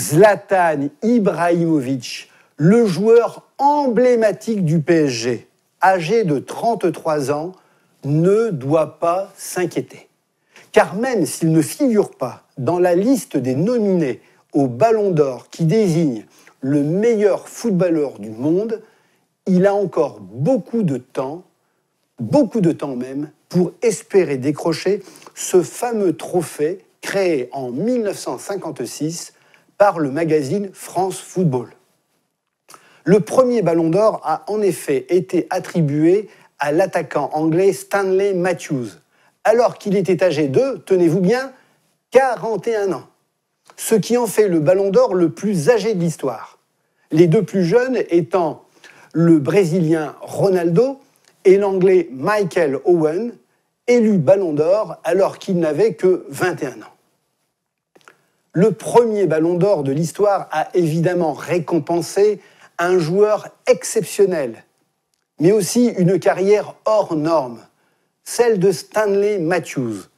Zlatan Ibrahimovic, le joueur emblématique du PSG, âgé de 33 ans, ne doit pas s'inquiéter. Car même s'il ne figure pas dans la liste des nominés au Ballon d'Or qui désigne le meilleur footballeur du monde, il a encore beaucoup de temps même, pour espérer décrocher ce fameux trophée créé en 1956 par le magazine France Football. Le premier Ballon d'Or a en effet été attribué à l'attaquant anglais Stanley Matthews, alors qu'il était âgé de, tenez-vous bien, 41 ans, ce qui en fait le Ballon d'Or le plus âgé de l'histoire. Les deux plus jeunes étant le Brésilien Ronaldo et l'Anglais Michael Owen, élu Ballon d'Or alors qu'il n'avait que 21 ans. Le premier Ballon d'Or de l'histoire a évidemment récompensé un joueur exceptionnel, mais aussi une carrière hors norme, celle de Stanley Matthews,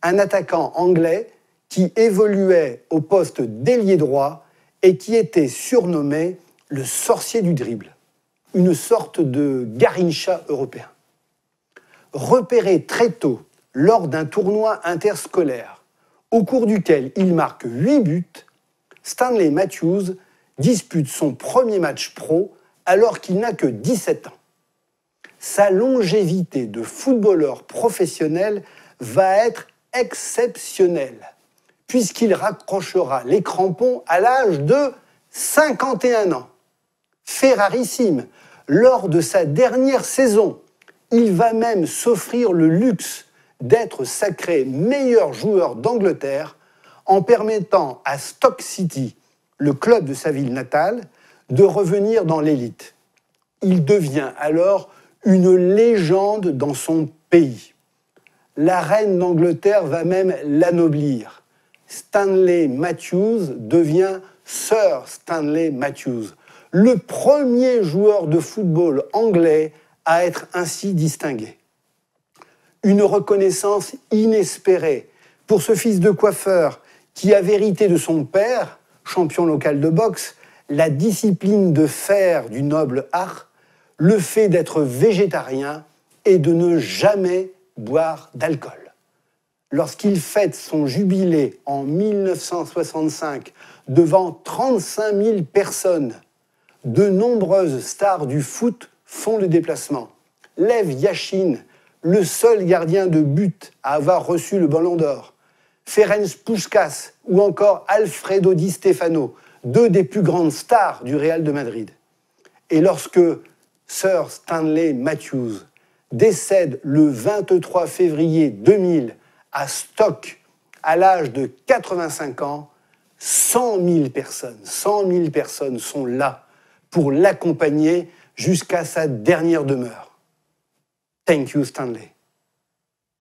un attaquant anglais qui évoluait au poste d'ailier droit et qui était surnommé le sorcier du dribble, une sorte de Garrincha européen. Repéré très tôt lors d'un tournoi interscolaire, au cours duquel il marque 8 buts, Stanley Matthews dispute son premier match pro alors qu'il n'a que 17 ans. Sa longévité de footballeur professionnel va être exceptionnelle, puisqu'il raccrochera les crampons à l'âge de 51 ans. Fait rarissime, lors de sa dernière saison, il va même s'offrir le luxe d'être sacré meilleur joueur d'Angleterre en permettant à Stoke City, le club de sa ville natale, de revenir dans l'élite. Il devient alors une légende dans son pays. La reine d'Angleterre va même l'anoblir. Stanley Matthews devient Sir Stanley Matthews, le premier joueur de football anglais à être ainsi distingué. Une reconnaissance inespérée pour ce fils de coiffeur qui avait hérité de son père, champion local de boxe, la discipline de fer du noble art, le fait d'être végétarien et de ne jamais boire d'alcool. Lorsqu'il fête son jubilé en 1965 devant 35 000 personnes, de nombreuses stars du foot font le déplacement. Lev Yashin, le seul gardien de but à avoir reçu le Ballon d'Or, Ferenc Puskás ou encore Alfredo Di Stefano, deux des plus grandes stars du Real de Madrid. Et lorsque Sir Stanley Matthews décède le 23 février 2000 à Stoke, à l'âge de 85 ans, 100 000 personnes sont là pour l'accompagner jusqu'à sa dernière demeure. Thank you, Stanley.